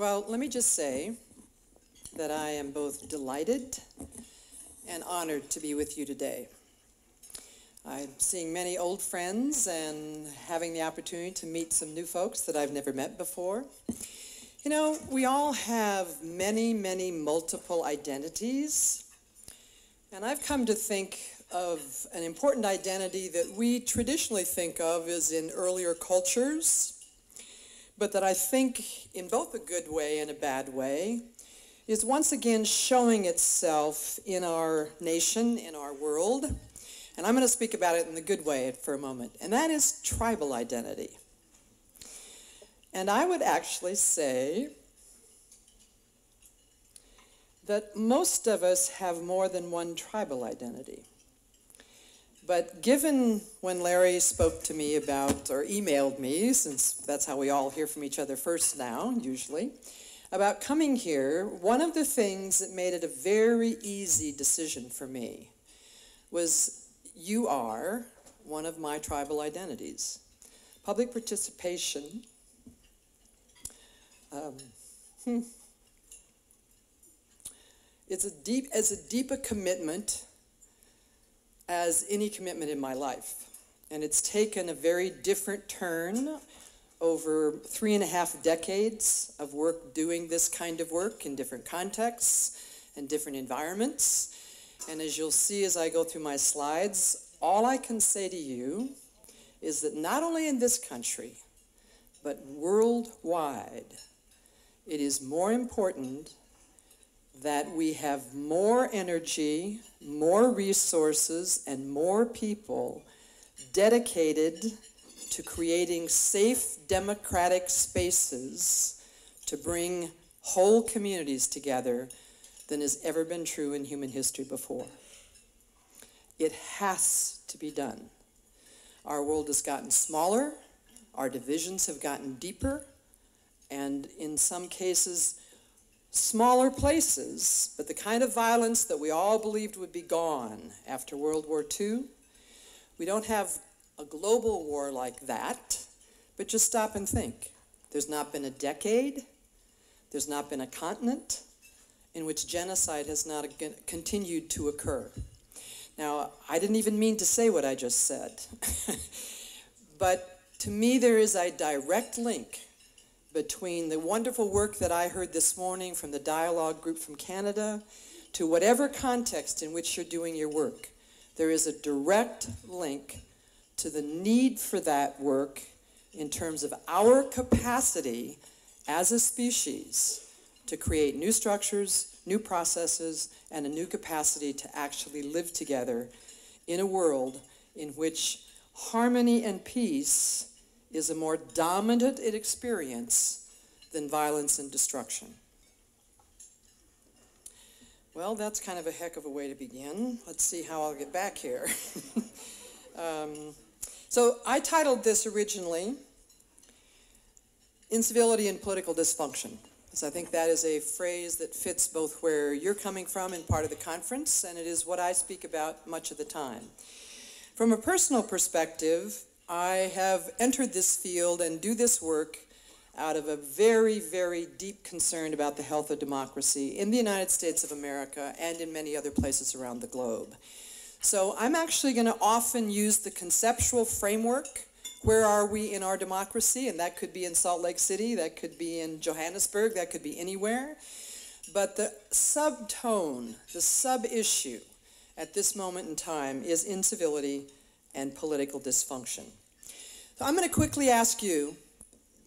Well, let me just say that I am both delighted and honored to be with you today. I'm seeing many old friends and having the opportunity to meet some new folks that I've never met before. You know, we all have many, many multiple identities, and I've come to think of an important identity that we traditionally think of as in earlier cultures, but that I think in both a good way and a bad way is once again showing itself in our nation, in our world. And I'm going to speak about it in the good way for a moment, and that is tribal identity. And I would actually say that most of us have more than one tribal identity. But given when Larry spoke to me about, or emailed me, since that's how we all hear from each other first now, usually, about coming here, one of the things that made it a very easy decision for me was you are one of my tribal identities. Public participation it's as deep a commitment as any commitment in my life. And it's taken a very different turn over 3.5 decades of work doing this kind of work in different contexts and different environments. And as you'll see as I go through my slides, all I can say to you is that not only in this country, but worldwide, it is more important that we have more energy, more resources, and more people dedicated to creating safe, democratic spaces to bring whole communities together than has ever been true in human history before. It has to be done. Our world has gotten smaller, our divisions have gotten deeper, and in some cases, smaller places, but the kind of violence that we all believed would be gone after World War II. We don't have a global war like that, but just stop and think. There's not been a decade, there's not been a continent in which genocide has not continued to occur. Now, I didn't even mean to say what I just said, but to me there is a direct link between the wonderful work that I heard this morning from the dialogue group from Canada to whatever context in which you're doing your work. There is a direct link to the need for that work in terms of our capacity as a species to create new structures, new processes, and a new capacity to actually live together in a world in which harmony and peace is a more dominant experience than violence and destruction. Well, that's kind of a heck of a way to begin. Let's see how I'll get back here. So I titled this originally Incivility and Political Dysfunction, because I think that is a phrase that fits both where you're coming from in part of the conference, and it is what I speak about much of the time. From a personal perspective, I have entered this field and do this work out of a very, very deep concern about the health of democracy in the United States of America and in many other places around the globe. So I'm actually going to often use the conceptual framework, where are we in our democracy, and that could be in Salt Lake City, that could be in Johannesburg, that could be anywhere. But the subtone, the sub-issue at this moment in time is incivility and political dysfunction. So I'm going to quickly ask you,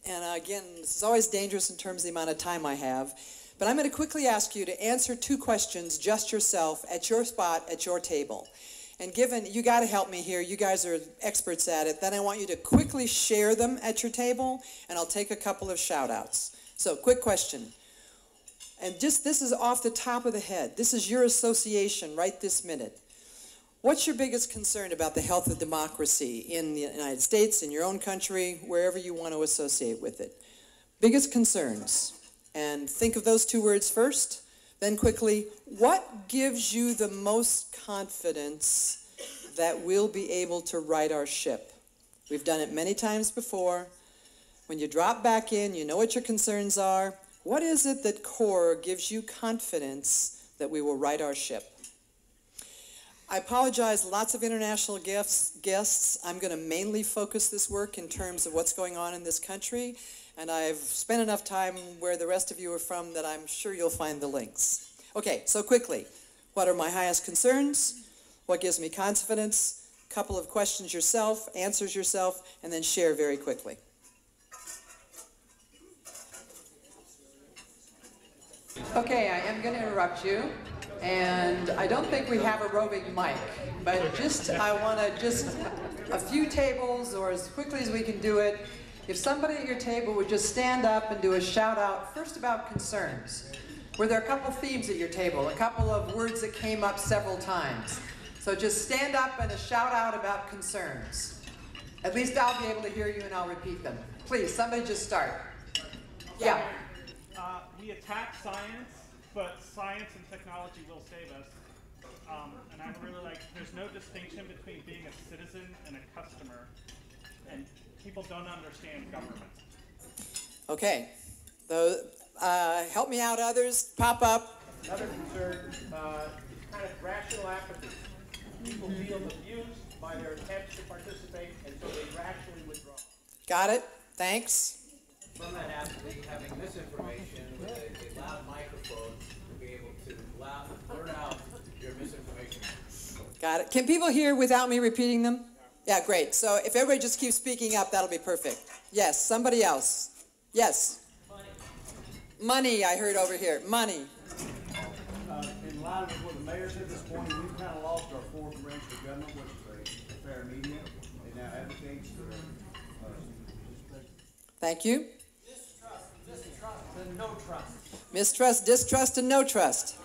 and again, this is always dangerous in terms of the amount of time I have, but I'm going to quickly ask you to answer 2 questions just yourself at your spot, at your table. And given, you got to help me here, you guys are experts at it, then I want you to quickly share them at your table, and I'll take a couple of shout outs. So, quick question. And just, this is off the top of the head. This is your association right this minute. What's your biggest concern about the health of democracy in the United States, in your own country, wherever you want to associate with it? Biggest concerns. And think of those 2 words first. Then quickly, what gives you the most confidence that we'll be able to right our ship? We've done it many times before. When you drop back in, you know what your concerns are. What is it that core gives you confidence that we will right our ship? I apologize, lots of international guests. I'm going to mainly focus this work in terms of what's going on in this country, and I've spent enough time where the rest of you are from that I'm sure you'll find the links. Okay, so quickly, what are my highest concerns? What gives me confidence? A couple of questions yourself, answers yourself, and then share very quickly. Okay, I am going to interrupt you, and I don't think we have a roving mic, but I want to a few tables, or as quickly as we can do it, if somebody at your table would just stand up and do a shout out, first about concerns. Were there a couple themes at your table, a couple of words that came up several times? So just stand up and a shout out about concerns. At least I'll be able to hear you and I'll repeat them. Please, somebody just start. Yeah. We attack science, but science and technology will save us. And I really like, there's no distinction between being a citizen and a customer. And people don't understand government. Okay. Help me out, others. Pop up. Another concern is kind of rational apathy. People feel abused by their attempts to participate, and so they rationally withdraw. Got it. Thanks. From that apathy, having misinformation with a loud microphone to be able to blurt out your misinformation. Got it. Can people hear without me repeating them? Yeah, great. So if everybody just keeps speaking up, that'll be perfect. Yes, somebody else. Yes. Money, I heard over here. Money. In line with what the mayor said this morning, we've kind of lost our fourth branch of government, which is a fair media. It now advocates for Thank you. Distrust and no trust. Mistrust, distrust, and no trust.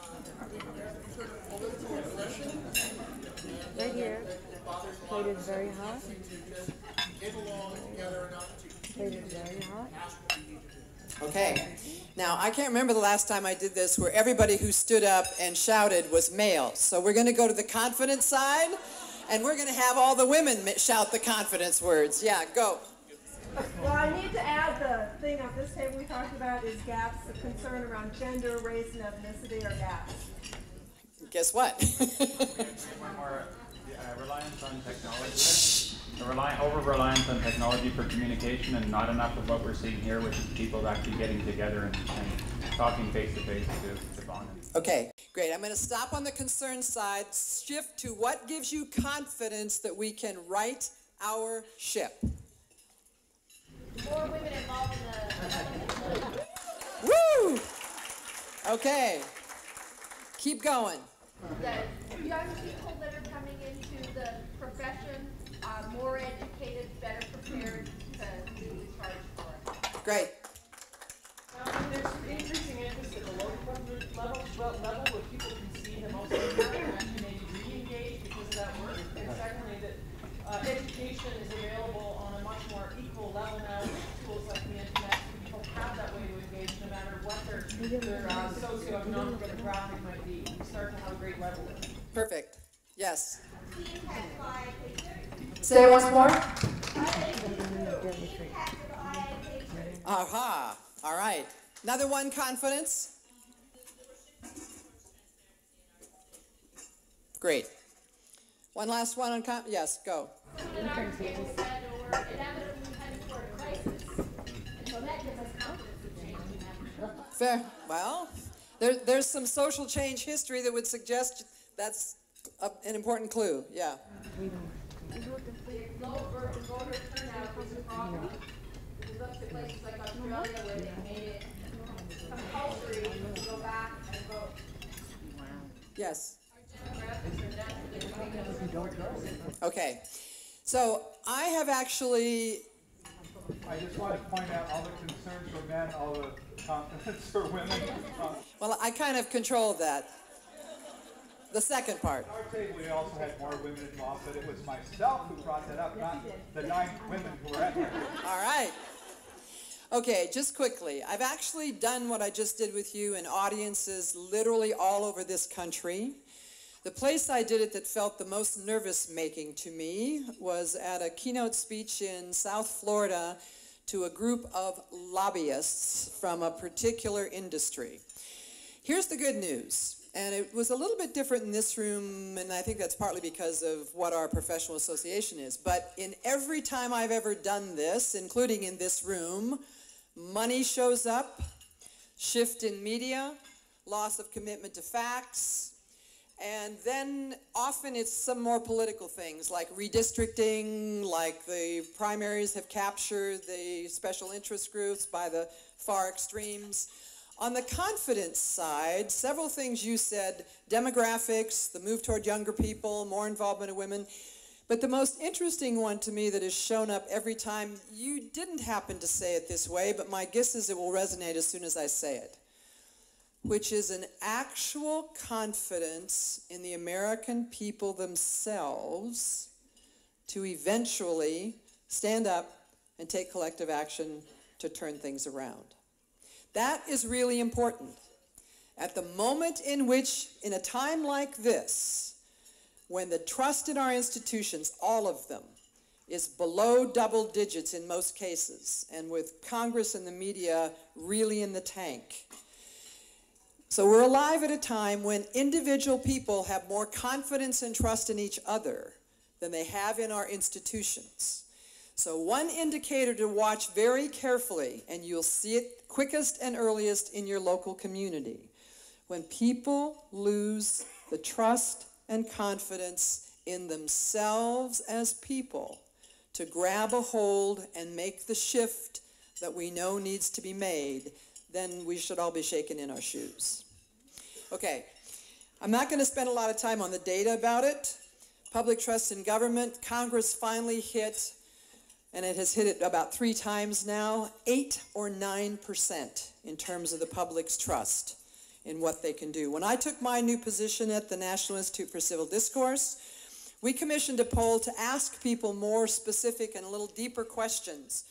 Right here. Plate is very hot. Plate is very hot. Okay. Now, I can't remember the last time I did this where everybody who stood up and shouted was male. So we're going to go to the confidence side, and we're going to have all the women shout the confidence words. Yeah, go. Well, I need to add the thing on this table we talked about is gaps, the concern around gender, race, and ethnicity are gaps. Guess what? One more reliance on technology. Over-reliance on technology for communication, and not enough of what we're seeing here, which is people actually getting together and talking face-to-face to bond. Okay, great. I'm going to stop on the concern side, shift to what gives you confidence that we can right our ship. More women involved in the Woo! Okay. Keep going. the young people that are coming into the profession are more educated, better prepared to do the charge for it. Great. There's increasing interest at the local level where people can see the most impact and actually maybe re-engage because of that work. And secondly, that education is available on a much more equal level now with tools like the internet, so people have that way to engage no matter what their socioeconomic demographic might be. We start to have a great level of it. Perfect. Yes. Say it once more. Aha. All right. Another one, confidence. Great. One last one on yes, go. Fair. Well, there's some social change history that would suggest that's an important clue. Yeah. Low voter turnout was a problem. We looked at places like Australia where they made it compulsory to go back and vote. Yes. Our demographics are naturally weighted. Okay. So I have actually. I just want to point out all the concerns for men, all the confidence for women. Well, I kind of controlled that. The second part. At our table, we also had more women involved, but it was myself who brought that up, not the 9 women who were at that. All right. Okay, just quickly. I've actually done what I just did with you in audiences literally all over this country. The place I did it that felt the most nervous-making to me was at a keynote speech in South Florida to a group of lobbyists from a particular industry. Here's the good news. And it was a little bit different in this room, and I think that's partly because of what our professional association is. But in every time I've ever done this, including in this room, money shows up, shift in media, loss of commitment to facts, and then often it's some more political things like redistricting, like the primaries have captured the special interest groups by the far extremes. On the confidence side, several things you said, demographics, the move toward younger people, more involvement of women. But the most interesting one to me that has shown up every time, you didn't happen to say it this way, but my guess is it will resonate as soon as I say it, which is an actual confidence in the American people themselves to eventually stand up and take collective action to turn things around. That is really important. At the moment in which, in a time like this, when the trust in our institutions, all of them, is below double digits in most cases, and with Congress and the media really in the tank. So we're alive at a time when individual people have more confidence and trust in each other than they have in our institutions. So one indicator to watch very carefully, and you'll see it quickest and earliest in your local community, when people lose the trust and confidence in themselves as people to grab a hold and make the shift that we know needs to be made, then we should all be shaken in our shoes. Okay, I'm not going to spend a lot of time on the data about it. Public trust in government, Congress finally hit, and it has hit it about 3 times now, 8 or 9% in terms of the public's trust in what they can do. When I took my new position at the National Institute for Civil Discourse, we commissioned a poll to ask people more specific and a little deeper questions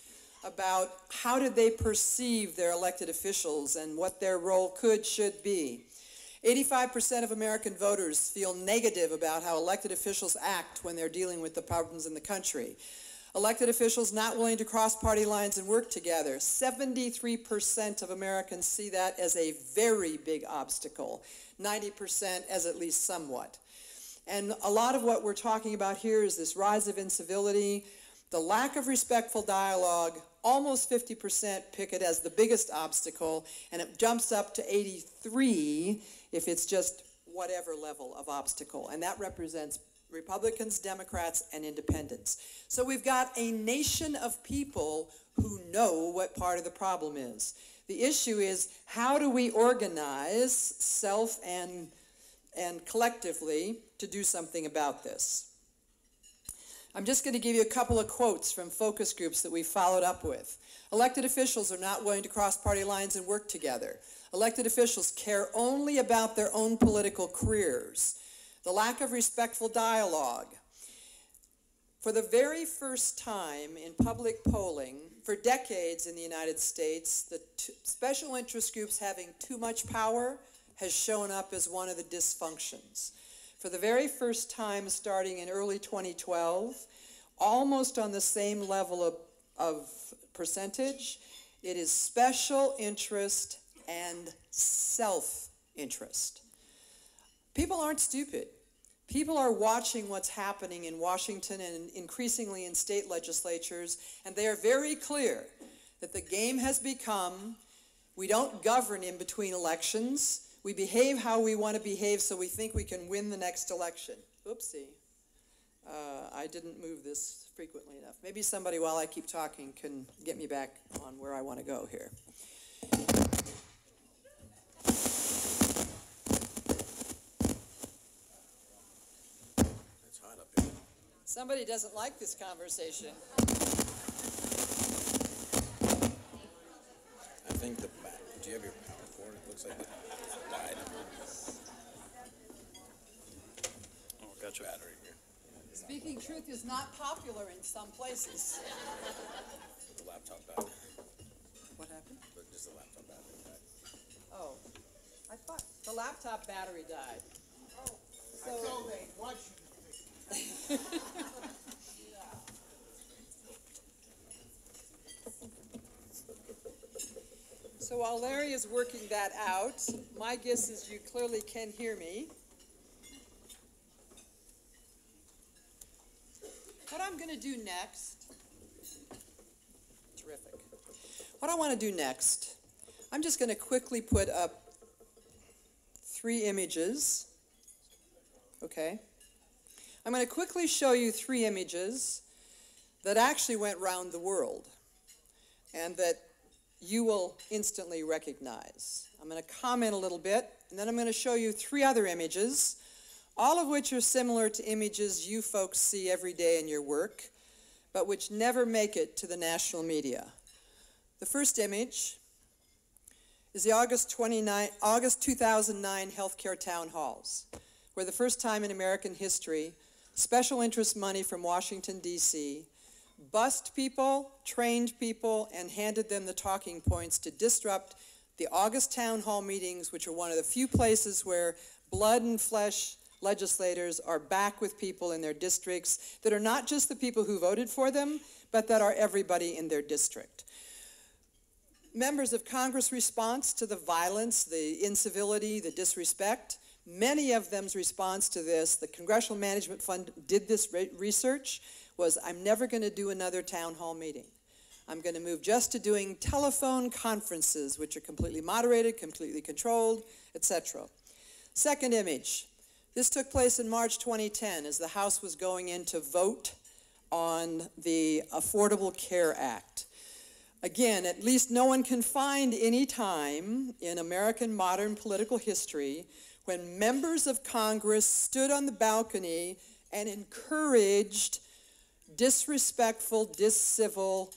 about how did they perceive their elected officials and what their role should be. 85% of American voters feel negative about how elected officials act when they're dealing with the problems in the country. Elected officials not willing to cross party lines and work together. 73% of Americans see that as a very big obstacle. 90% as at least somewhat. And a lot of what we're talking about here is this rise of incivility, the lack of respectful dialogue. Almost 50% pick it as the biggest obstacle, and it jumps up to 83 if it's just whatever level of obstacle. And that represents Republicans, Democrats, and independents. So we've got a nation of people who know what part of the problem is. The issue is, how do we organize self and collectively to do something about this? I'm just going to give you a couple of quotes from focus groups that we followed up with. Elected officials are not willing to cross party lines and work together. Elected officials care only about their own political careers. The lack of respectful dialogue. For the very first time in public polling, for decades in the United States, the special interest groups having too much power has shown up as one of the dysfunctions. For the very first time, starting in early 2012, almost on the same level of percentage, it is special interest and self-interest. People aren't stupid. People are watching what's happening in Washington and increasingly in state legislatures, and they are very clear that the game has become, we don't govern in between elections, we behave how we want to behave so we think we can win the next election. Oopsie. I didn't move this frequently enough. Maybe somebody, while I keep talking, can get me back on where I want to go here. It's hot up here. Somebody doesn't like this conversation. I think the back. Do you have your power cord? It looks like it died. Oh, got your battery here. Speaking truth is not popular in some places. The laptop battery. What happened? Just the laptop battery died. Oh, I thought the laptop battery died. Oh, So, I told they watch you. So while Larry is working that out, my guess is you clearly can hear me. What I'm going to do next, terrific. What I want to do next, I'm just going to quickly put up 3 images, okay? I'm going to quickly show you 3 images that actually went round the world and that you will instantly recognize. I'm going to comment a little bit, and then I'm going to show you 3 other images, all of which are similar to images you folks see every day in your work, but which never make it to the national media. The first image is the August 2009 healthcare town halls, where the first time in American history, special interest money from Washington, D.C., bussed people, trained people, and handed them the talking points to disrupt the August town hall meetings, which are one of the few places where blood and flesh legislators are back with people in their districts that are not just the people who voted for them, but that are everybody in their district. Members of Congress' response to the violence, the incivility, the disrespect, many of them's response to this, the Congressional Management Fund did this research, was I'm never going to do another town hall meeting. I'm going to move just to doing telephone conferences, which are completely moderated, completely controlled, etc. Second image. This took place in March 2010 as the House was going in to vote on the Affordable Care Act. Again, at least no one can find any time in American modern political history when members of Congress stood on the balcony and encouraged disrespectful, discivil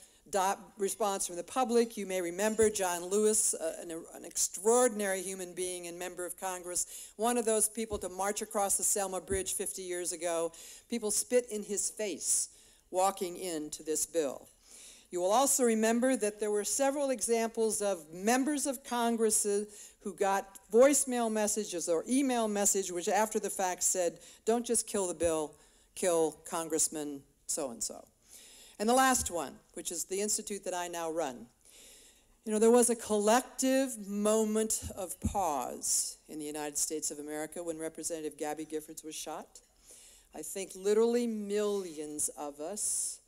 response from the public. You may remember John Lewis, an extraordinary human being and member of Congress, one of those people to march across the Selma Bridge 50 years ago. People spit in his face walking into this bill. You will also remember that there were several examples of members of Congress who got voicemail messages or email message which after the fact said, don't just kill the bill, kill Congressman so-and-so. And the last one, which is the institute that I now run. You know, there was a collective moment of pause in the United States of America when Representative Gabby Giffords was shot. I think literally millions of us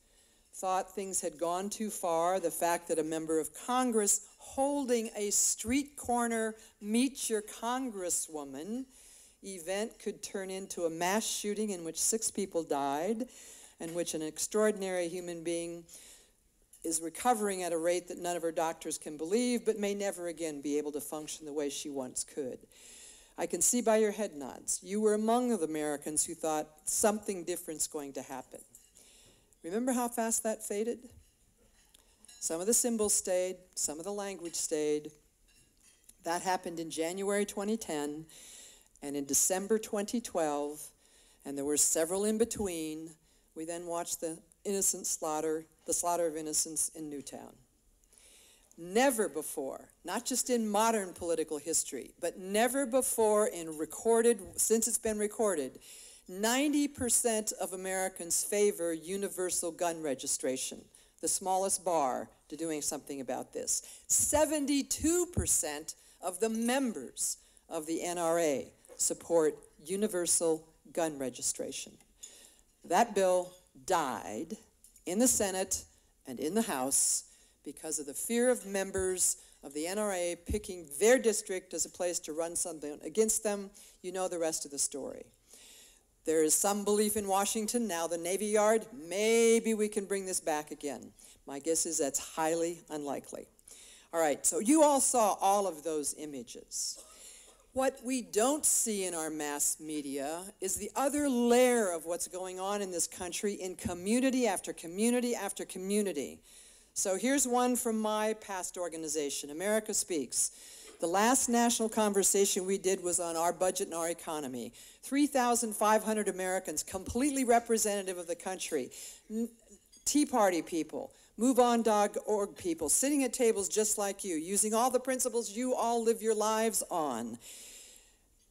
thought things had gone too far. The fact that a member of Congress holding a street corner meet your congresswoman event could turn into a mass shooting in which 6 people died, in which an extraordinary human being is recovering at a rate that none of her doctors can believe, but may never again be able to function the way she once could. I can see by your head nods, you were among the Americans who thought something different's going to happen. Remember how fast that faded? Some of the symbols stayed, some of the language stayed. That happened in January 2010 and in December 2012, and there were several in between. We then watched the slaughter of innocents in Newtown. Never before, not just in modern political history, but never before since it's been recorded, 90% of Americans favor universal gun registration, the smallest bar to doing something about this. 72% of the members of the NRA support universal gun registration. That bill died in the Senate and in the House because of the fear of members of the NRA picking their district as a place to run something against them. You know the rest of the story. There is some belief in Washington, now the Navy Yard, maybe we can bring this back again. My guess is that's highly unlikely. All right, so you all saw all of those images. What we don't see in our mass media is the other layer of what's going on in this country in community after community after community. So here's one from my past organization, America Speaks. The last national conversation we did was on our budget and our economy. 3,500 Americans, completely representative of the country. Tea Party people, MoveOn.org people, sitting at tables just like you, using all the principles you all live your lives on.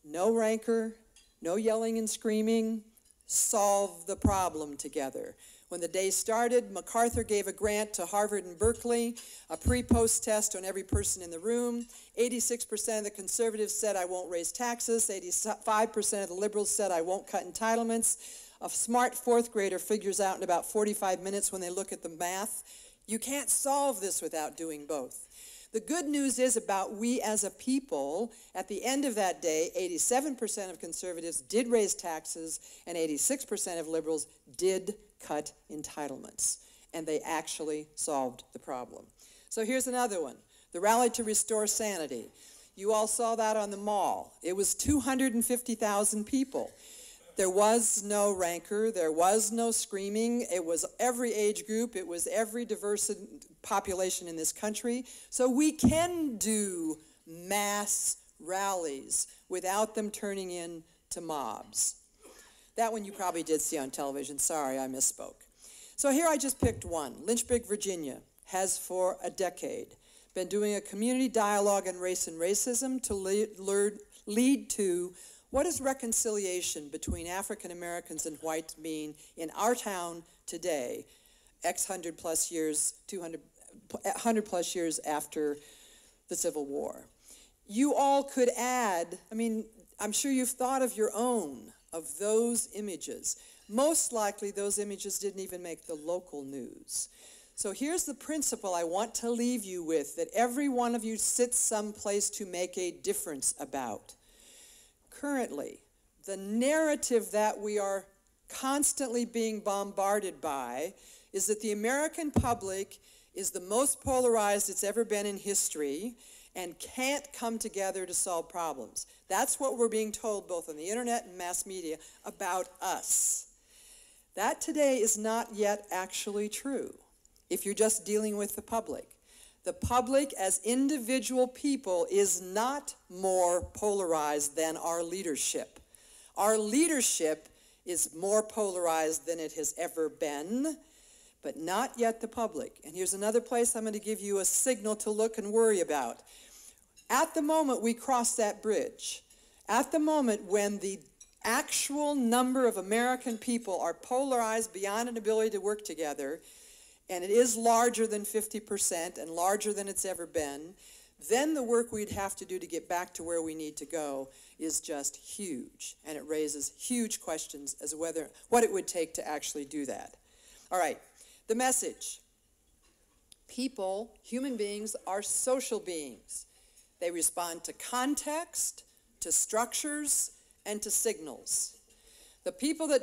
No rancor, no yelling and screaming, solve the problem together. When the day started, MacArthur gave a grant to Harvard and Berkeley, a pre-post test on every person in the room. 86% of the conservatives said, I won't raise taxes. 85% of the liberals said, I won't cut entitlements. A smart fourth grader figures out in about 45 minutes when they look at the math. You can't solve this without doing both. The good news is about we as a people, at the end of that day, 87% of conservatives did raise taxes and 86% of liberals did cut entitlements. And they actually solved the problem. So here's another one, the Rally to Restore Sanity. You all saw that on the mall. It was 250,000 people. There was no rancor, there was no screaming, it was every age group, it was every diverse population in this country. So we can do mass rallies without them turning into mobs. That one you probably did see on television, sorry I misspoke. So here I just picked one. Lynchburg, Virginia has for a decade been doing a community dialogue on race and racism to lead to what does reconciliation between African Americans and whites mean in our town today, 100 plus years after the Civil War? You all could add, I mean, I'm sure you've thought of your own, of those images. Most likely those images didn't even make the local news. So here's the principle I want to leave you with, that every one of you sits someplace to make a difference about. Currently, the narrative that we are constantly being bombarded by is that the American public is the most polarized it's ever been in history and can't come together to solve problems. That's what we're being told both on the internet and mass media about us. That today is not yet actually true if you're just dealing with the public. The public as individual people is not more polarized than our leadership. Our leadership is more polarized than it has ever been, but not yet the public. And here's another place I'm going to give you a signal to look and worry about. At the moment we cross that bridge, at the moment when the actual number of American people are polarized beyond an ability to work together, and it is larger than 50% and larger than it's ever been, then the work we'd have to do to get back to where we need to go is just huge. And it raises huge questions as to what it would take to actually do that. All right, the message. People, human beings, are social beings. They respond to context, to structures, and to signals. The people that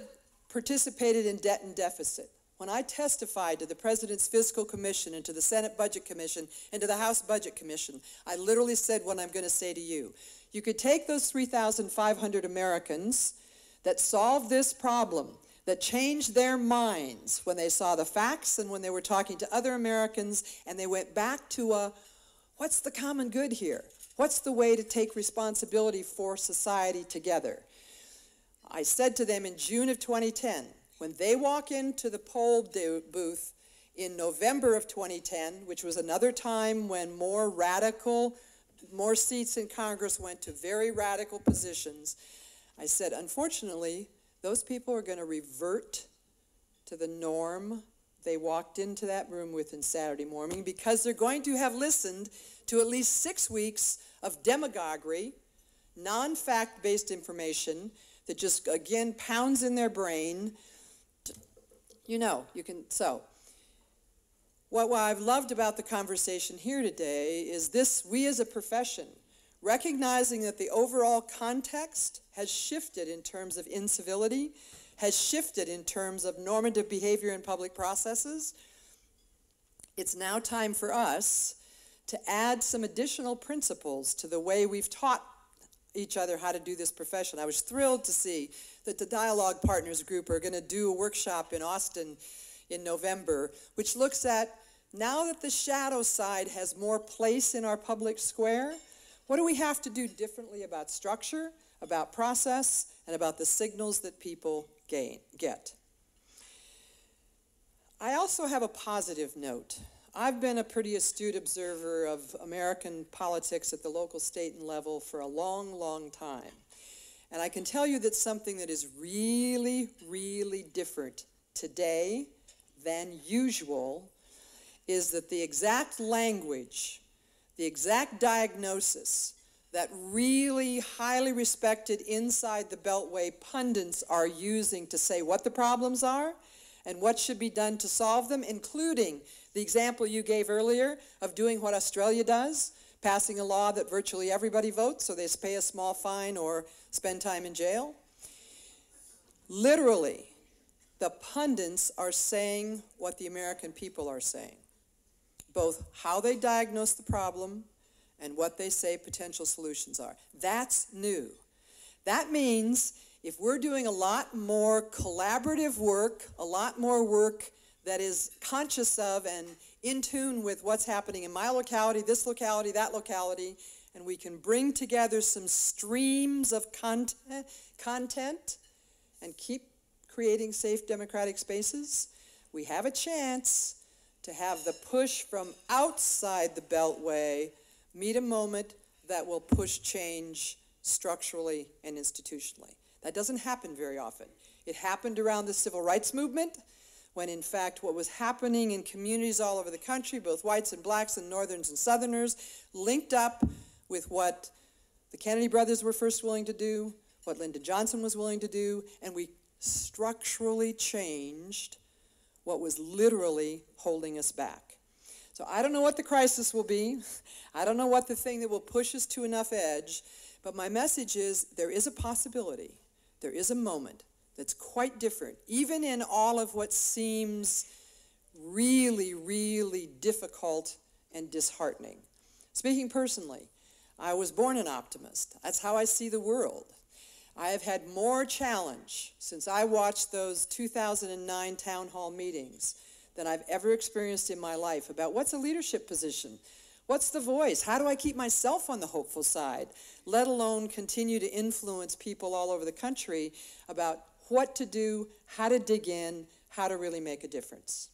participated in debt and deficit, when I testified to the President's Fiscal Commission and to the Senate Budget Commission and to the House Budget Commission, I literally said what I'm going to say to you. You could take those 3,500 Americans that solved this problem, that changed their minds when they saw the facts and when they were talking to other Americans, and they went back to what's the common good here? What's the way to take responsibility for society together? I said to them in June of 2010, when they walk into the poll booth in November of 2010, which was another time when more seats in Congress went to very radical positions, I said, unfortunately, those people are going to revert to the norm they walked into that room with on Saturday morning, because they're going to have listened to at least 6 weeks of demagoguery, non-fact-based information that just, again, pounds in their brain. So what I've loved about the conversation here today is this: we as a profession, recognizing that the overall context has shifted in terms of incivility, has shifted in terms of normative behavior in public processes, it's now time for us to add some additional principles to the way we've taught each other how to do this profession. I was thrilled to see that the Dialogue Partners Group are going to do a workshop in Austin in November, which looks at, now that the shadow side has more place in our public square, what do we have to do differently about structure, about process, and about the signals that people get? I also have a positive note. I've been a pretty astute observer of American politics at the local, state, and level for a long, long time. And I can tell you that something that is really, really different today than usual is that the exact language, the exact diagnosis that really highly respected inside the Beltway pundits are using to say what the problems are and what should be done to solve them, including the example you gave earlier of doing what Australia does, passing a law that virtually everybody votes, so they pay a small fine or spend time in jail. Literally, the pundits are saying what the American people are saying, both how they diagnose the problem and what they say potential solutions are. That's new. That means if we're doing a lot more collaborative work, a lot more work that is conscious of and in tune with what's happening in my locality, this locality, that locality, and we can bring together some streams of content and keep creating safe democratic spaces, we have a chance to have the push from outside the Beltway meet a moment that will push change structurally and institutionally. That doesn't happen very often. It happened around the civil rights movement, when in fact what was happening in communities all over the country, both whites and blacks and northerns and southerners, linked up with what the Kennedy brothers were first willing to do, what Lyndon Johnson was willing to do, and we structurally changed what was literally holding us back. So I don't know what the crisis will be. I don't know what the thing that will push us to enough edge, but my message is there is a possibility, there is a moment that's quite different, even in all of what seems really, really difficult and disheartening. Speaking personally, I was born an optimist. That's how I see the world. I have had more challenge since I watched those 2009 town hall meetings than I've ever experienced in my life about what's a leadership position, what's the voice, how do I keep myself on the hopeful side, let alone continue to influence people all over the country about what to do, how to dig in, how to really make a difference.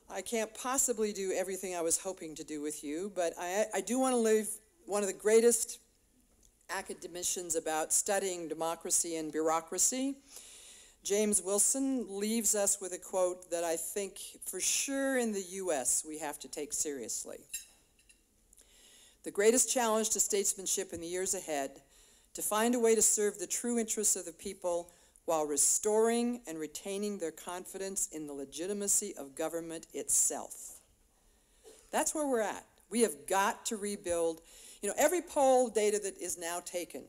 I can't possibly do everything I was hoping to do with you, but I do want to leave one of the greatest academicians about studying democracy and bureaucracy. James Wilson leaves us with a quote that I think for sure in the US we have to take seriously. The greatest challenge to statesmanship in the years ahead, to find a way to serve the true interests of the people while restoring and retaining their confidence in the legitimacy of government itself. That's where we're at. We have got to rebuild. You know, every poll data that is now taken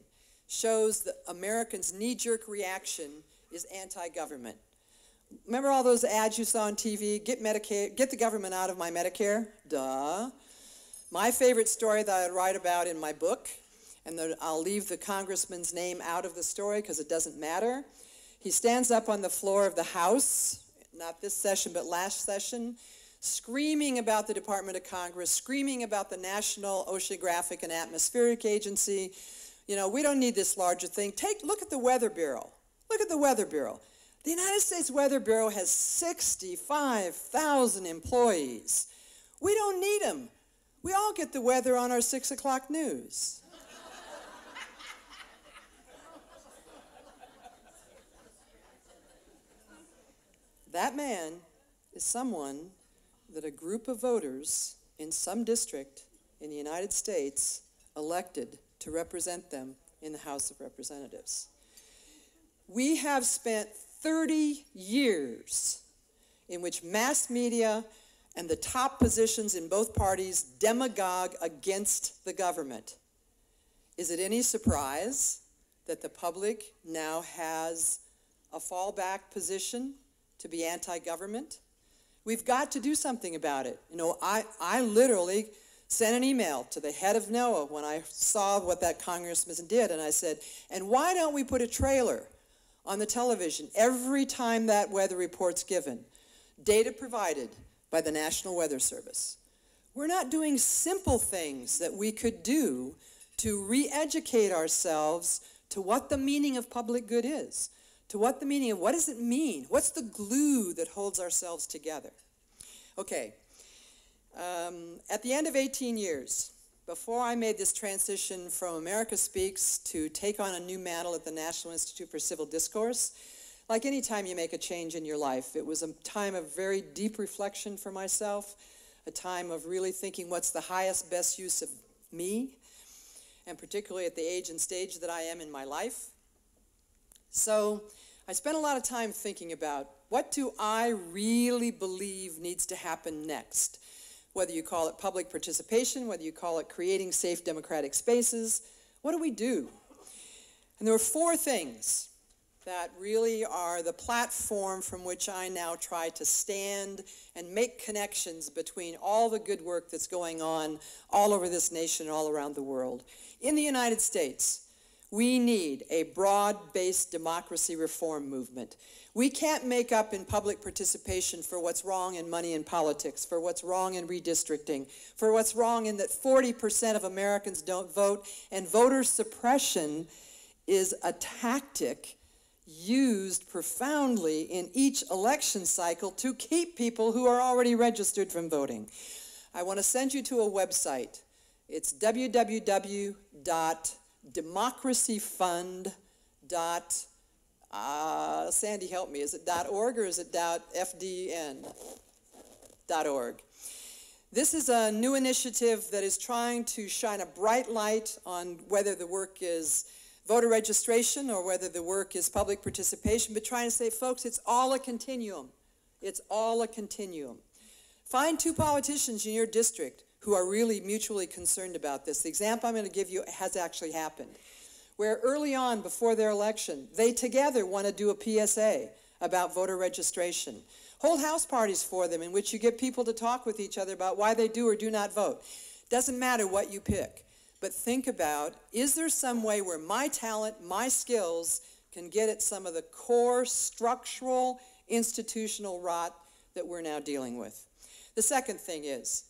shows that Americans' knee-jerk reaction is anti-government. Remember all those ads you saw on TV? Get Medicare, get the government out of my Medicare? Duh. My favorite story that I write about in my book, and I'll leave the congressman's name out of the story because it doesn't matter. He stands up on the floor of the House, not this session, but last session, screaming about the Department of Congress, screaming about the National Oceanographic and Atmospheric Agency. You know, we don't need this larger thing. Look at the Weather Bureau. Look at the Weather Bureau. The United States Weather Bureau has 65,000 employees. We don't need them. We all get the weather on our 6 o'clock news. That man is someone that a group of voters in some district in the United States elected to represent them in the House of Representatives. We have spent 30 years in which mass media and the top positions in both parties demagogue against the government. Is it any surprise that the public now has a fallback position to be anti-government? We've got to do something about it. You know, I literally sent an email to the head of NOAA when I saw what that congressman did, and I said, and why don't we put a trailer on the television every time that weather report's given, data provided by the National Weather Service? We're not doing simple things that we could do to re-educate ourselves to what the meaning of public good is, to what the meaning of, what does it mean? What's the glue that holds ourselves together? Okay, at the end of 18 years, before I made this transition from America Speaks to take on a new mantle at the National Institute for Civil Discourse, Like any time you make a change in your life, it was a time of very deep reflection for myself, a time of really thinking what's the highest, best use of me, and particularly at the age and stage that I am in my life. So I spent a lot of time thinking about what do I really believe needs to happen next, whether you call it public participation, whether you call it creating safe democratic spaces. What do we do? And there were 4 things that really are the platform from which I now try to stand and make connections between all the good work that's going on all over this nation and all around the world. In the United States, we need a broad-based democracy reform movement. We can't make up in public participation for what's wrong in money in politics, for what's wrong in redistricting, for what's wrong in that 40% of Americans don't vote, and voter suppression is a tactic used profoundly in each election cycle to keep people who are already registered from voting. I want to send you to a website. It's www.democracyfund. Sandy, help me. Is it .org or is it .fdn.org? This is a new initiative that is trying to shine a bright light on whether the work is voter registration or whether the work is public participation, but trying to say, folks, it's all a continuum. It's all a continuum. Find 2 politicians in your district who are really mutually concerned about this. The example I'm going to give you has actually happened, where early on before their election, they together want to do a PSA about voter registration. Hold house parties for them in which you get people to talk with each other about why they do or do not vote. Doesn't matter what you pick. But think about, is there some way where my talent, my skills can get at some of the core structural institutional rot that we're now dealing with? The second thing is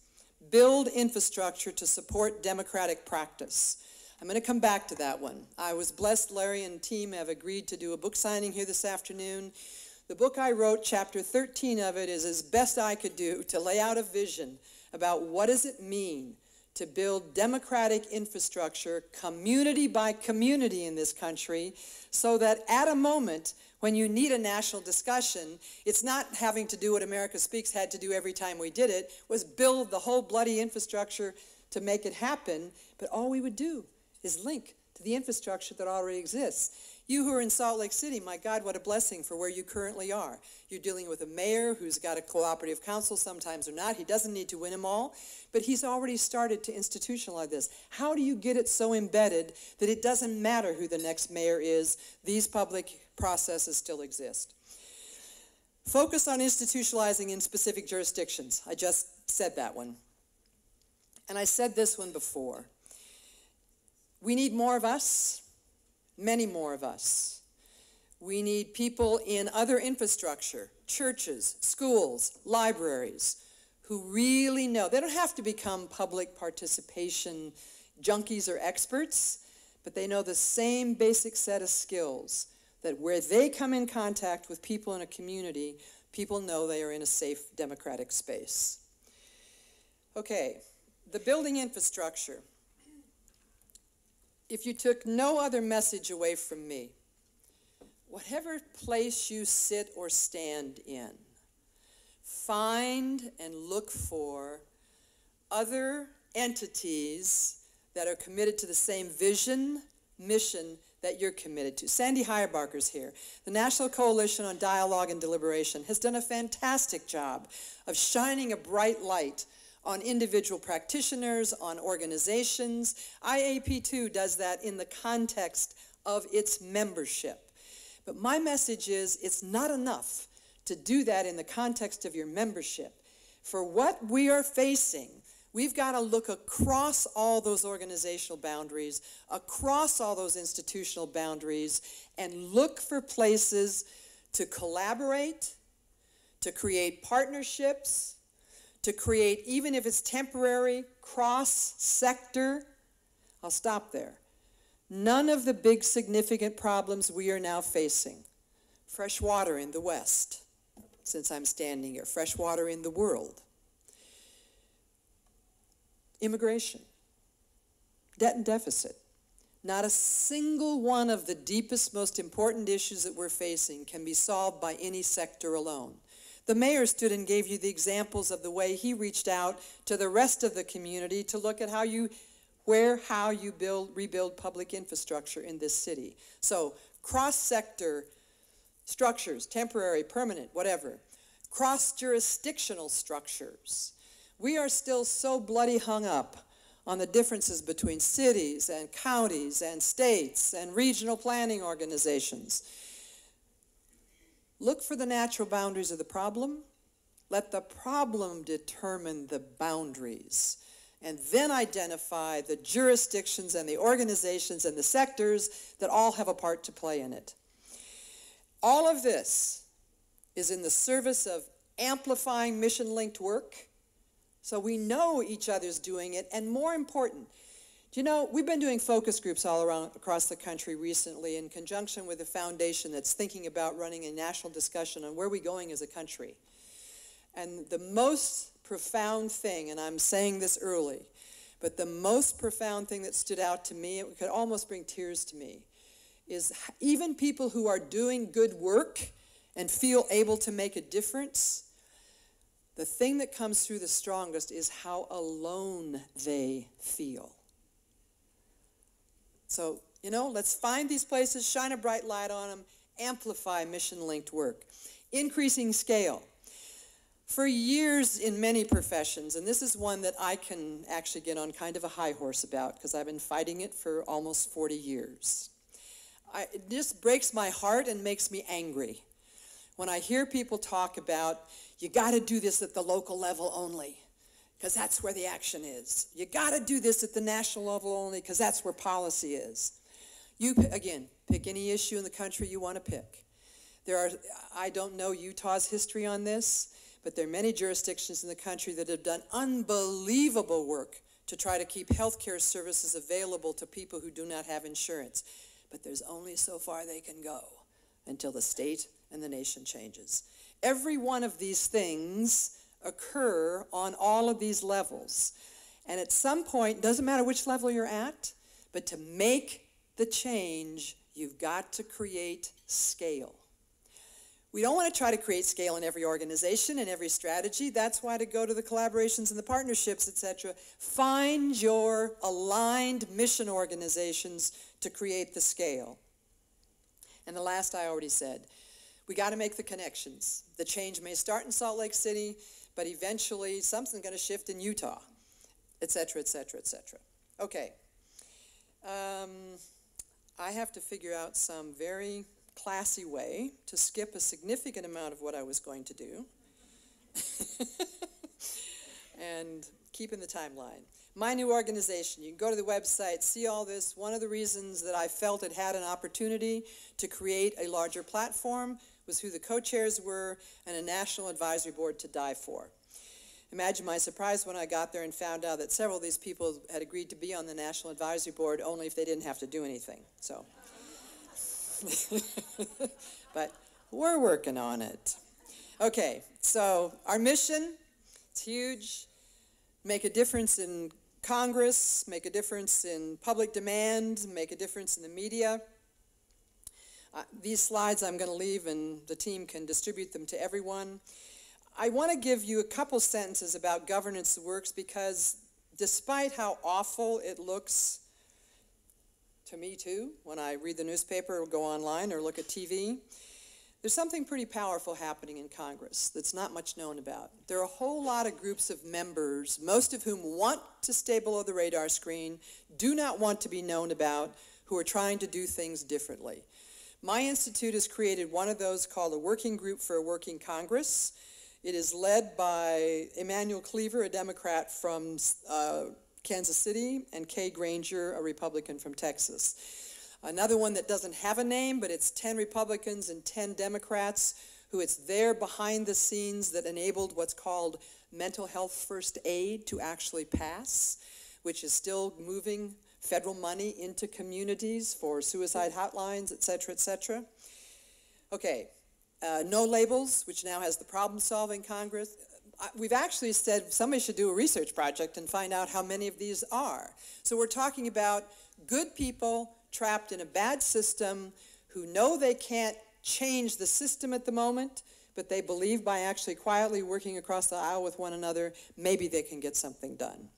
build infrastructure to support democratic practice. I'm going to come back to that one. I was blessed Larry and team have agreed to do a book signing here this afternoon. The book I wrote, chapter 13 of it, is as best I could do to lay out a vision about what does it mean to build democratic infrastructure, community by community in this country, so that at a moment when you need a national discussion, it's not having to do what America Speaks had to do every time we did it, was build the whole bloody infrastructure to make it happen, but all we would do is link to the infrastructure that already exists. You who are in Salt Lake City, my God, what a blessing for where you currently are. You're dealing with a mayor who's got a cooperative council sometimes or not. He doesn't need to win them all, but he's already started to institutionalize this. How do you get it so embedded that it doesn't matter who the next mayor is? These public processes still exist. Focus on institutionalizing in specific jurisdictions. I just said that one. And I said this one before. We need more of us. Many more of us. We need people in other infrastructure, churches, schools, libraries, who really know. They don't have to become public participation junkies or experts, but they know the same basic set of skills that where they come in contact with people in a community, people know they are in a safe democratic space. Okay, the building infrastructure. If you took no other message away from me, whatever place you sit or stand in, find and look for other entities that are committed to the same vision, mission that you're committed to. Sandy Heyerbarker's here. The National Coalition on Dialogue and Deliberation has done a fantastic job of shining a bright light on individual practitioners, on organizations. IAP2 does that in the context of its membership. But my message is it's not enough to do that in the context of your membership. For what we are facing, we've got to look across all those organizational boundaries, across all those institutional boundaries, and look for places to collaborate, to create partnerships, to create, even if it's temporary, cross-sector. I'll stop there. None of the big significant problems we are now facing, fresh water in the West, since I'm standing here, fresh water in the world, immigration, debt and deficit, Not a single one of the deepest, most important issues that we're facing can be solved by any sector alone. The mayor stood and gave you the examples of the way he reached out to the rest of the community to look at how you rebuild public infrastructure in this city. So cross-sector structures, temporary, permanent, whatever. Cross-jurisdictional structures. We are still so bloody hung up on the differences between cities and counties and states and regional planning organizations. Look for the natural boundaries of the problem. Let the problem determine the boundaries. And then identify the jurisdictions and the organizations and the sectors that all have a part to play in it. All of this is in the service of amplifying mission-linked work, so we know each other's doing it, and more important, do you know, we've been doing focus groups all around across the country recently in conjunction with a foundation that's thinking about running a national discussion on where we're going as a country. And the most profound thing, and I'm saying this early, but the most profound thing that stood out to me, it could almost bring tears to me, is even people who are doing good work and feel able to make a difference, the thing that comes through the strongest is how alone they feel. So, you know, let's find these places, shine a bright light on them, amplify mission-linked work. Increasing scale. For years in many professions, and this is one that I can actually get on kind of a high horse about because I've been fighting it for almost 40 years. It just breaks my heart and makes me angry when I hear people talk about, you got to do this at the local level only because that's where the action is. You got to do this at the national level only because that's where policy is. You, again, pick any issue in the country you want to pick. I don't know Utah's history on this, but there are many jurisdictions in the country that have done unbelievable work to try to keep health care services available to people who do not have insurance. But there's only so far they can go until the state and the nation changes. Every one of these things occur on all of these levels. And at some point, doesn't matter which level you're at, but to make the change, you've got to create scale. We don't want to try to create scale in every organization and every strategy. That's why to go to the collaborations and the partnerships, etc. Find your aligned mission organizations to create the scale. And the last I already said, we got to make the connections. The change may start in Salt Lake City, but eventually something's going to shift in Utah, etc., etc., etc. Okay. I have to figure out some very classy way to skip a significant amount of what I was going to do and keep in the timeline. My new organization, you can go to the website, see all this. One of the reasons that I felt it had an opportunity to create a larger platform was who the co-chairs were and a national advisory board to die for. Imagine my surprise when I got there and found out that several of these people had agreed to be on the national advisory board only if they didn't have to do anything. So, but we're working on it. Okay, so our mission, it's huge. Make a difference in Congress, make a difference in public demand, make a difference in the media. These slides I'm going to leave and the team can distribute them to everyone. I want to give you a couple sentences about governance that works because despite how awful it looks to me too, when I read the newspaper or go online or look at TV, there's something pretty powerful happening in Congress that's not much known about. There are a whole lot of groups of members, most of whom want to stay below the radar screen, do not want to be known about, who are trying to do things differently. My institute has created one of those called a Working Group for a Working Congress. It is led by Emmanuel Cleaver, a Democrat from Kansas City, and Kay Granger, a Republican from Texas. Another one that doesn't have a name, but it's 10 Republicans and 10 Democrats who it's there behind the scenes that enabled what's called mental health first aid to actually pass, which is still moving federal money into communities for suicide hotlines, et cetera, et cetera. Okay, No Labels, which now has the problem-solving Congress, we've actually said somebody should do a research project and find out how many of these are. So we're talking about good people trapped in a bad system who know they can't change the system at the moment, but they believe by actually quietly working across the aisle with one another, maybe they can get something done.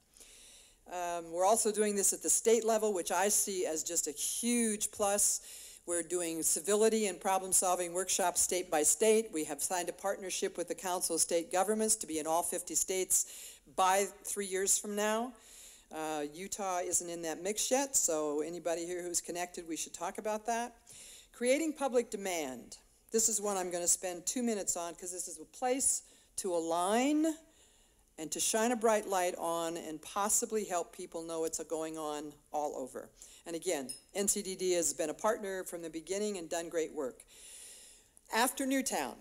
We're also doing this at the state level, which I see as just a huge plus. We're doing civility and problem-solving workshops state by state. We have signed a partnership with the Council of State Governments to be in all 50 states by 3 years from now. Utah isn't in that mix yet, so anybody here who's connected, we should talk about that. Creating public demand. This is one I'm going to spend 2 minutes on because this is a place to align and to shine a bright light on and possibly help people know what's going on all over. And again, NCDD has been a partner from the beginning and done great work. After Newtown,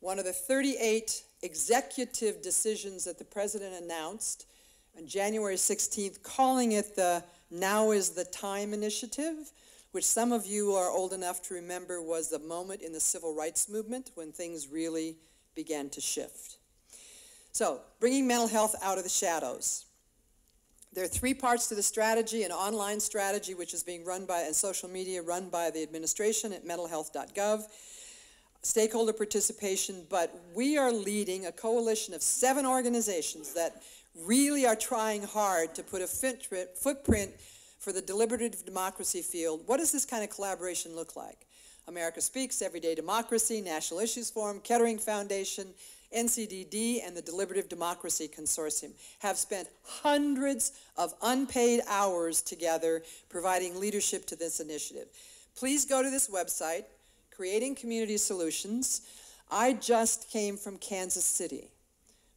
one of the 38 executive decisions that the president announced on January 16th, calling it the Now is the Time initiative, which some of you are old enough to remember was the moment in the civil rights movement when things really began to shift. So, bringing mental health out of the shadows. There are 3 parts to the strategy: an online strategy, which is being run by, and social media run by the administration at mentalhealth.gov, stakeholder participation, but we are leading a coalition of 7 organizations that really are trying hard to put a footprint for the deliberative democracy field. What does this kind of collaboration look like? America Speaks, Everyday Democracy, National Issues Forum, Kettering Foundation, NCDD, and the Deliberative Democracy Consortium have spent hundreds of unpaid hours together providing leadership to this initiative. Please go to this website, Creating Community Solutions. I just came from Kansas City,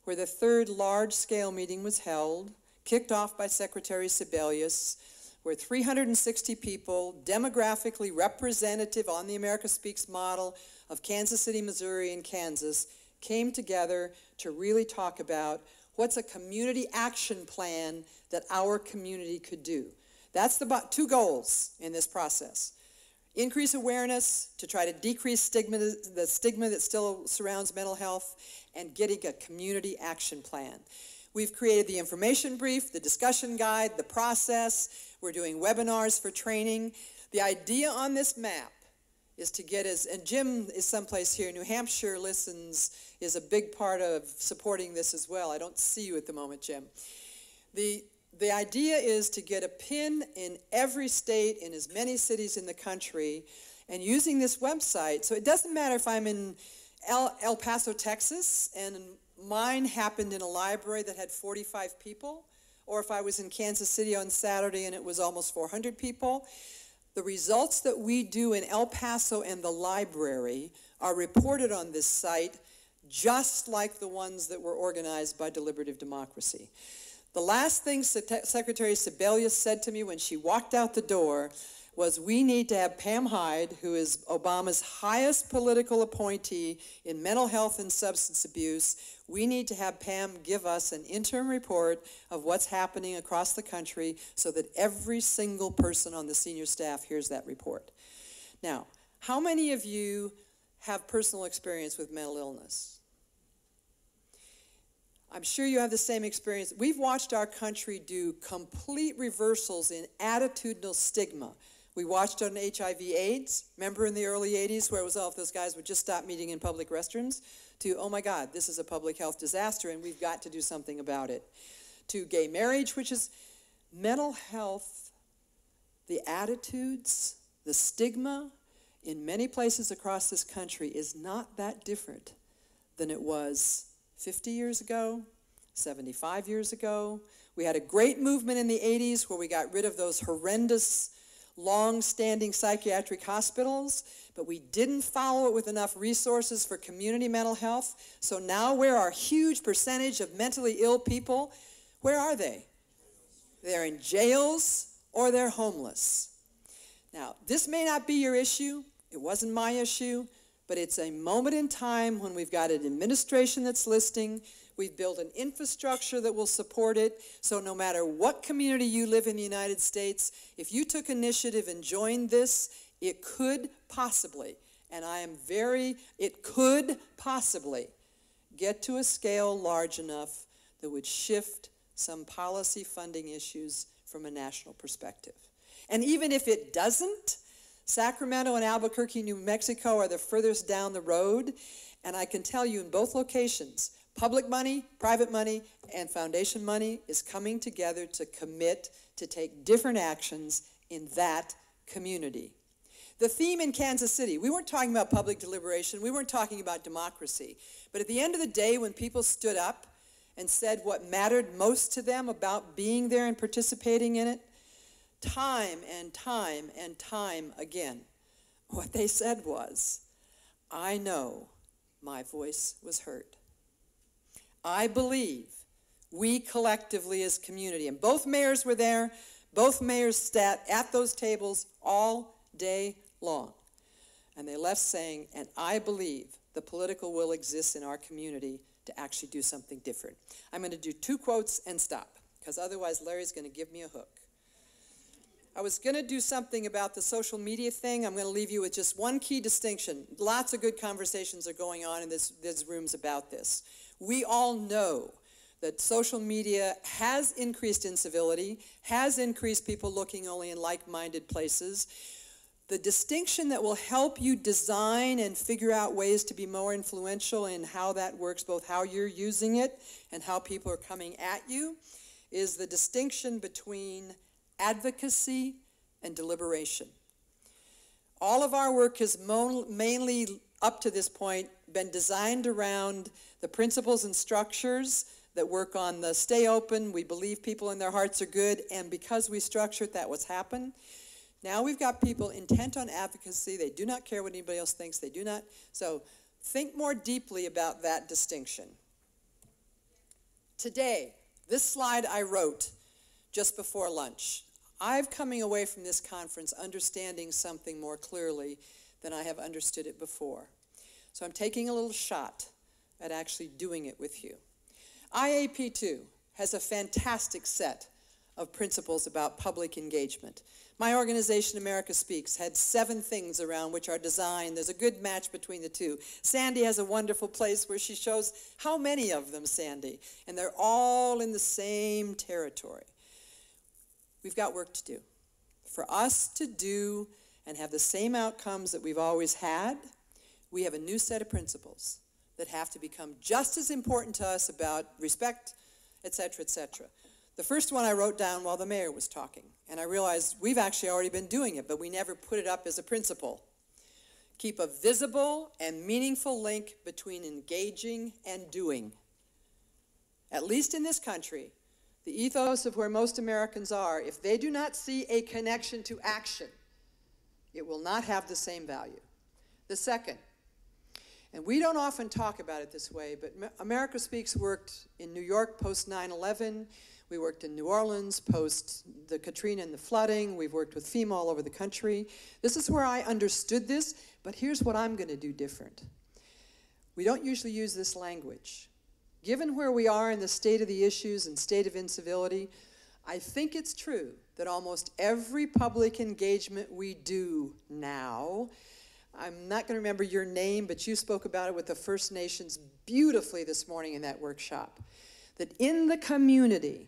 where the 3rd large-scale meeting was held, kicked off by Secretary Sebelius, where 360 people, demographically representative on the America Speaks model of Kansas City, Missouri, and Kansas, came together to really talk about what's a community action plan that our community could do. That's the 2 goals in this process. Increase awareness to try to decrease the stigma that still surrounds mental health, and getting a community action plan. We've created the information brief, the discussion guide, the process. We're doing webinars for training. The idea on this map is to get and Jim is someplace here, New Hampshire is a big part of supporting this as well. I don't see you at the moment, Jim. The idea is to get a pin in every state, in as many cities in the country, and using this website. So it doesn't matter if I'm in El Paso, Texas, and mine happened in a library that had 45 people, or if I was in Kansas City on Saturday and it was almost 400 people. The results that we do in El Paso and the library are reported on this site, just like the ones that were organized by Deliberative Democracy. The last thing Secretary Sebelius said to me when she walked out the door was, we need to have Pam Hyde, who is Obama's highest political appointee in mental health and substance abuse, we need to have Pam give us an interim report of what's happening across the country so that every single person on the senior staff hears that report. Now, how many of you have personal experience with mental illness? I'm sure you have the same experience. We've watched our country do complete reversals in attitudinal stigma. We watched on HIV/AIDS, remember in the early 80s where it was all of those guys would just stop meeting in public restrooms, to, oh my God, this is a public health disaster and we've got to do something about it. To gay marriage, which is mental health, the attitudes, the stigma in many places across this country is not that different than it was 50 years ago, 75 years ago. We had a great movement in the 80s where we got rid of those horrendous long-standing psychiatric hospitals, but we didn't follow it with enough resources for community mental health. So now where are a huge percentage of mentally ill people? Where are they? They're in jails or they're homeless. Now, this may not be your issue. It wasn't my issue, but it's a moment in time when we've got an administration that's listening. We've built an infrastructure that will support it. So no matter what community you live in the United States, if you took initiative and joined this, it could possibly, and it could possibly get to a scale large enough that would shift some policy funding issues from a national perspective. And even if it doesn't, Sacramento and Albuquerque, New Mexico are the furthest down the road, and I can tell you in both locations, public money, private money, and foundation money is coming together to commit to take different actions in that community. The theme in Kansas City, we weren't talking about public deliberation, we weren't talking about democracy, but at the end of the day, when people stood up and said what mattered most to them about being there and participating in it, time and time and time again, what they said was, I know my voice was heard. I believe we collectively as community, and both mayors were there, both mayors sat at those tables all day long. And they left saying, and I believe the political will exists in our community to actually do something different. I'm going to do 2 quotes and stop, because otherwise Larry's going to give me a hook. I was going to do something about the social media thing. I'm going to leave you with just one key distinction. Lots of good conversations are going on in this rooms about this. We all know that social media has increased incivility, has increased people looking only in like-minded places. The distinction that will help you design and figure out ways to be more influential in how that works, both how you're using it and how people are coming at you, is the distinction between advocacy and deliberation. All of our work has mainly, up to this point, been designed around the principles and structures that work on the stay open, we believe people in their hearts are good, and because we structured that, what's happened. Now we've got people intent on advocacy. They do not care what anybody else thinks. They do not. So think more deeply about that distinction. Today, this slide I wrote just before lunch. I'm coming away from this conference understanding something more clearly than I have understood it before. So I'm taking a little shot at actually doing it with you. IAP2 has a fantastic set of principles about public engagement. My organization, America Speaks, had 7 things around which are designed. There's a good match between the 2. Sandy has a wonderful place where she shows how many of them, Sandy, and they're all in the same territory. We've got work to do. For us to do and have the same outcomes that we've always had, we have a new set of principles that have to become just as important to us about respect, et cetera, et cetera. The first one I wrote down while the mayor was talking, and I realized we've actually already been doing it, but we never put it up as a principle. Keep a visible and meaningful link between engaging and doing. At least in this country, the ethos of where most Americans are, if they do not see a connection to action, it will not have the same value. The second, and we don't often talk about it this way, but America Speaks worked in New York post 9/11. We worked in New Orleans post the Katrina and the flooding. We've worked with FEMA all over the country. This is where I understood this, but here's what I'm going to do different. We don't usually use this language. Given where we are in the state of the issues and state of incivility, I think it's true that almost every public engagement we do now, I'm not going to remember your name, but you spoke about it with the First Nations beautifully this morning in that workshop, that in the community,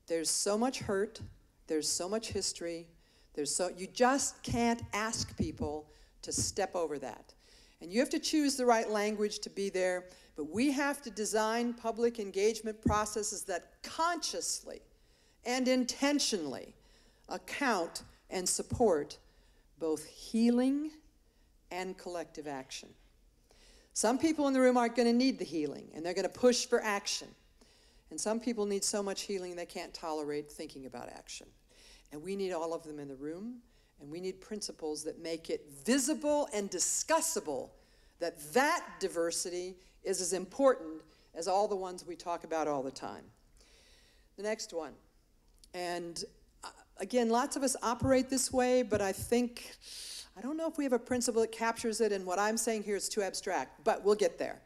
there's so much hurt, there's so much history, you just can't ask people to step over that. And you have to choose the right language to be there, but we have to design public engagement processes that consciously and intentionally account and support both healing and collective action. Some people in the room aren't going to need the healing, and they're going to push for action. And some people need so much healing they can't tolerate thinking about action. And we need all of them in the room, and we need principles that make it visible and discussable that that diversity is as important as all the ones we talk about all the time. The next one, and again, lots of us operate this way, but I don't know if we have a principle that captures it, and what I'm saying here is too abstract, but we'll get there.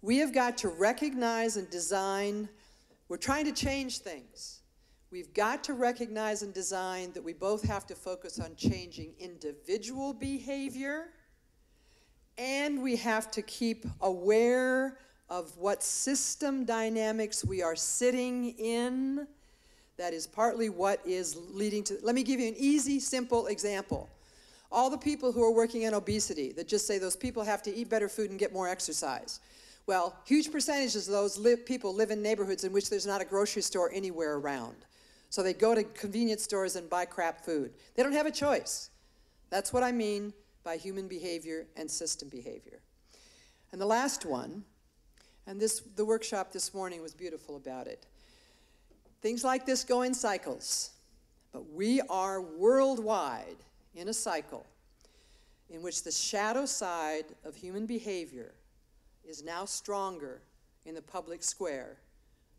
We have got to recognize and design, we're trying to change things. We've got to recognize and design that we both have to focus on changing individual behavior, and we have to keep aware of what system dynamics we are sitting in. That is partly what is leading to, let me give you an easy, simple example. All the people who are working on obesity that just say those people have to eat better food and get more exercise. Well, huge percentages of those people live in neighborhoods in which there's not a grocery store anywhere around. So they go to convenience stores and buy crap food. They don't have a choice. That's what I mean by human behavior and system behavior. And the last one, and the workshop this morning was beautiful about it. Things like this go in cycles, but we are worldwide in a cycle in which the shadow side of human behavior is now stronger in the public square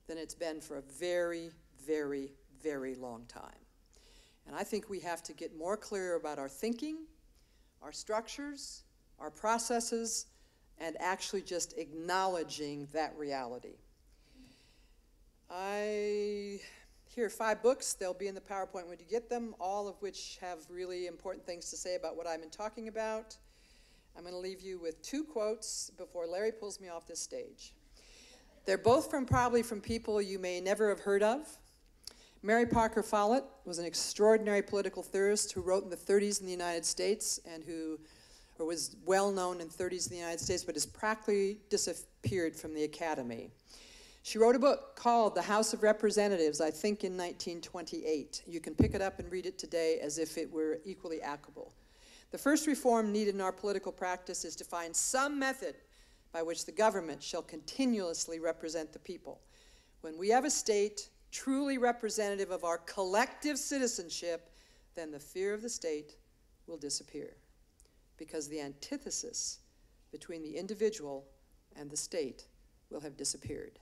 than it's been for a very, very, very long time. And I think we have to get more clear about our thinking, our structures, our processes, and actually just acknowledging that reality. Here are 5 books. They'll be in the PowerPoint when you get them, all of which have really important things to say about what I've been talking about. I'm going to leave you with 2 quotes before Larry pulls me off this stage. They're both probably from people you may never have heard of. Mary Parker Follett was an extraordinary political theorist who wrote in the 30s in the United States and who was well known in the 30s in the United States, but has practically disappeared from the academy. She wrote a book called The House of Representatives, I think in 1928. You can pick it up and read it today as if it were equally applicable. The first reform needed in our political practice is to find some method by which the government shall continuously represent the people. When we have a state truly representative of our collective citizenship, then the fear of the state will disappear, because the antithesis between the individual and the state will have disappeared.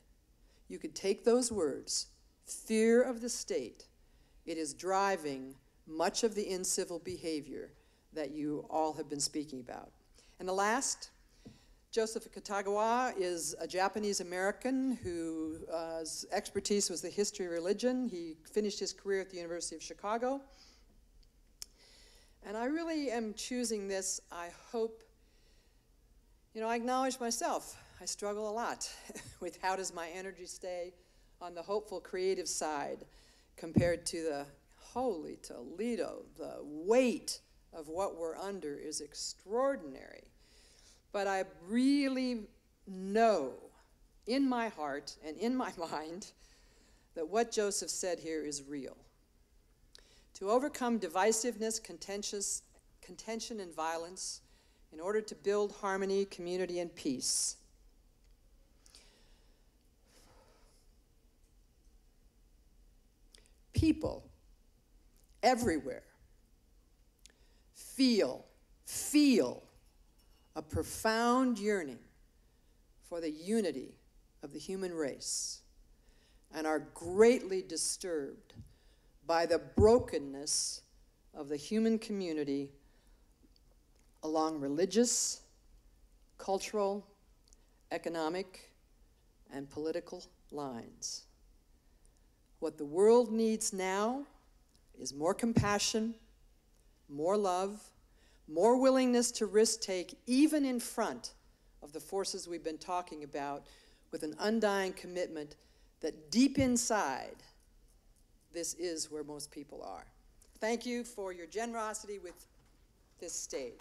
You could take those words, fear of the state. It is driving much of the incivil behavior that you all have been speaking about. And the last, Joseph Katagawa is a Japanese American whose expertise was the history of religion. He finished his career at the University of Chicago. And I really am choosing this, I hope, I acknowledge myself. I struggle a lot with how does my energy stay on the hopeful, creative side compared to the holy Toledo. The weight of what we're under is extraordinary. But I really know in my heart and in my mind that what Joseph said here is real. To overcome divisiveness, contention, and violence in order to build harmony, community, and peace, people everywhere feel a profound yearning for the unity of the human race and are greatly disturbed by the brokenness of the human community along religious, cultural, economic, and political lines. What the world needs now is more compassion, more love, more willingness to risk-take, even in front of the forces we've been talking about, with an undying commitment that deep inside, this is where most people are. Thank you for your generosity with this stage.